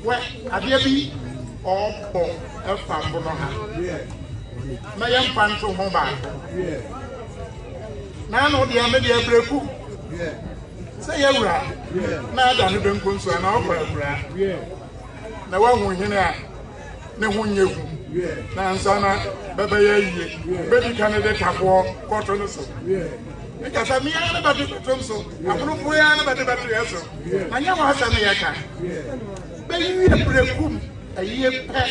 Well, Abiabi or Paul, a fambonoha. My young pan to home back. Now, the Amelia Berekum. Say, you're right. Now, I don't concern an opera. Now, one who here, no one you. Nansana, Baby, Baby Canada Capo, Tanoso. Because I mean, I'm about to Tanoso. I'm not going to be able to. I never had a yaka. Baby, a Berekum, a year pet.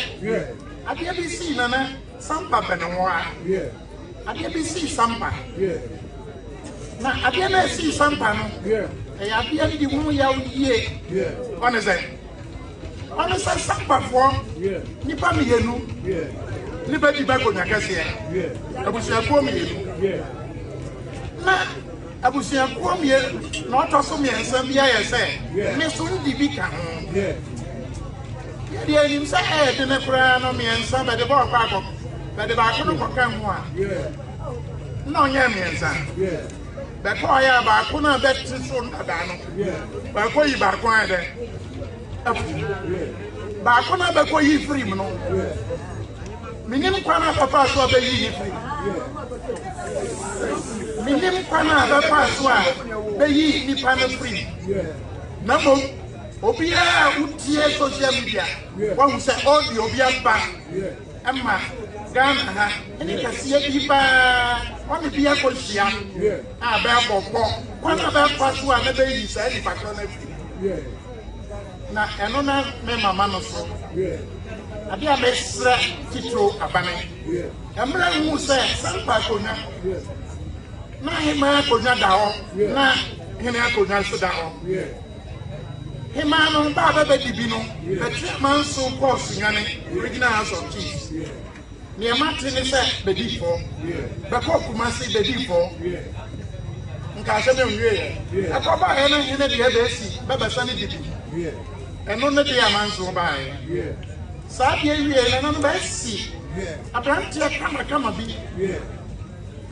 I did see Nana, Sampa Benoa. I did see Sampa. Now, I didn't see Sampa. I did the woman year. Honestly. Honestly, Sampa for Nipa Mienu, Nipa Tibako Nakasia, Abusia Pomi. Na Abusia Pomi, not also me and Sambia, I say, Miss Undibika. The name said, the Necrano, me and some at the bar park, but the Bacono come one. No, Yammy and son. But why are Bacona bet to Son Adano? But why you back Bakona beko yi free no. Minim kwana papa so be yi free. Minim kwana papa so be yi ni pana free. Namo obi a utie social media. Wa hu se all the obi aba. Emma Ghana ha eni kase bi ba. Wa me bia ko hia. A be aboko. Kwana be paso a na be yi sa ni pakro na free. Na eno na me mama no so abi a mesra titro abane emra hu se Sampa konya na hema konya da ho na hene akonya so da ho hema no ba ba dibi no betre man so course nyane original house of keys ne mate ne se bedi fo be ko kuma se bedi fo nka se me nwie akoba hene de be si be be sane dibi and no day a man's will buy. Sabia, and on see. A brand come a bit.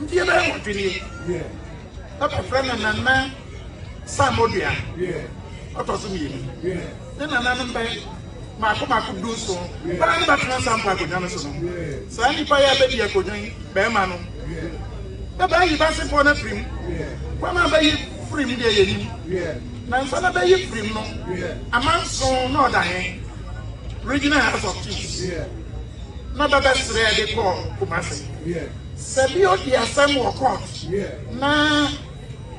Dear, what do you? Up a friend and man, Samodia. What was me? Then another bank, Marco could do so. But I'm not Sampa Tanoso. So any fire baby I could drink, Bermano. The baby passing for a prim. When I buy free media. Nansana be yi free no. Amanso no da hen. Regional house of keys. Na baba sre de ko kumase. Sabi o di asam wo court. Na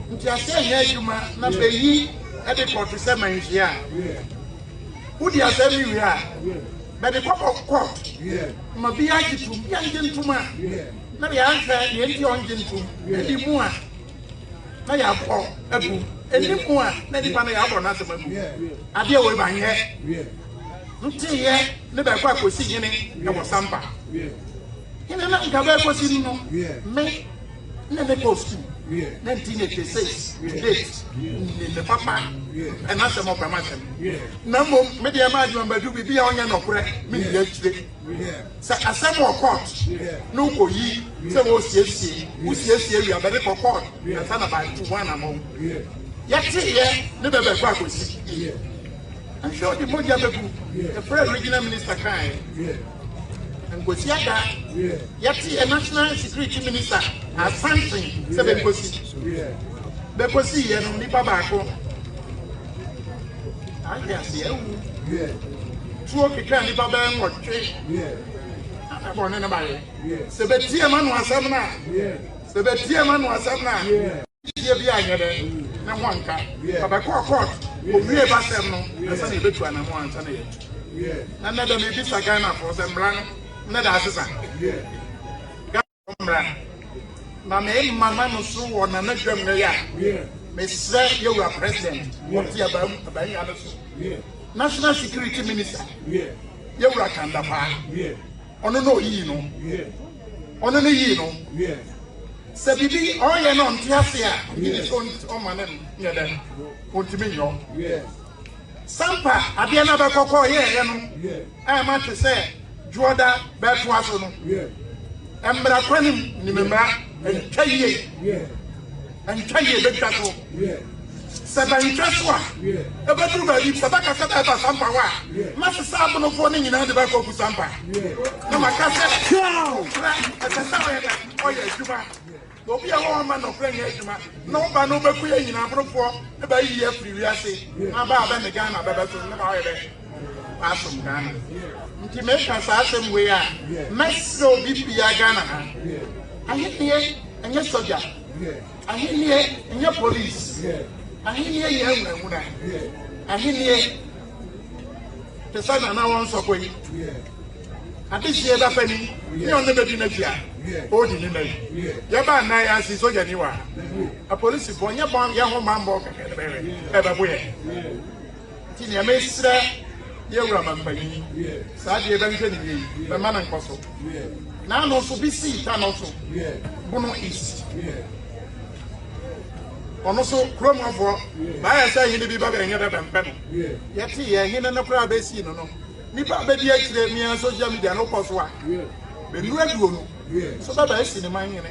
nti ase nya adwuma na be yi e de court se manhia. Wo di asam wi a. Be de court. Ma bi agitu, bi angentum a. Na ya anfa ye ndi ongentum. E di mu a. Na ya po abu. Anyone, anybody out na some idea we ban here. Nti here, never quite go see any, there was Sampa. In an Gabako see no, me never post 1986 date in the papa and answer more permission. Number media management, but you be on your correct me yesterday. So a summer court, no go ye, so was yes, who's yes, we are better for court, and son about 1 among. Yet, never be back with you. I'm sure the Mojabu, the first regional minister kind, and Gosiaka, yet a national security minister has something 7 positions. Bekosi and Nipabako. I guess you. 2 o'clock, Nipabang or trade. I want anybody. Sebastian was Sabna. Sebastian was Sabna. Na wanka abakọ court owie basem no asa na betu anamu ansa na yetu na nada me bi saga na for sembra no na da asesa ga mra na me mama no so wo na na dwam na ya me sre yewa president what ya ba ya no so national security minister yewa kanda pa ono no yi no ono no yi no Sabibi, all your non Tiasia, is on my name, near them. What you mean, Sampa, Adiana Bako, yeah, I am to say, Jorda, Bertwasono, Embra Quenim, Nimembra, and Kaye, and Kaye, the cattle. Seven Traswa, a bedroom by Sabaka Sampa, Master Sabono for in the back of Sampa. No, my cousin, as a summer, oh, yes, Juma. Don't be a woman of playing Juma. No, but no, but we in our for about year previously. My Baba and the Ghana, but never awesome Ghana. Intimation assassin, we are. Mexico, BPA Ghana. I hit here and your soldier. I hit here and your police. I hear you, I hear the son and I want so quick. At this year, that penny, you don't never been a year. Oh, you know, Yaba and I see so anywhere. A police is born, your bomb, young man, walk ever way. Tina Mestra, you remember me. Sadly, eventually, the man and Cosso. Now, also be seen, Tanoso, Bono East. Also, Chroma for by a say, he'll be back and get them better. Yet, here, he and the crowd they see, no. Nipa baby actually, me and social media, no cost one. But you have to so that I see the mine.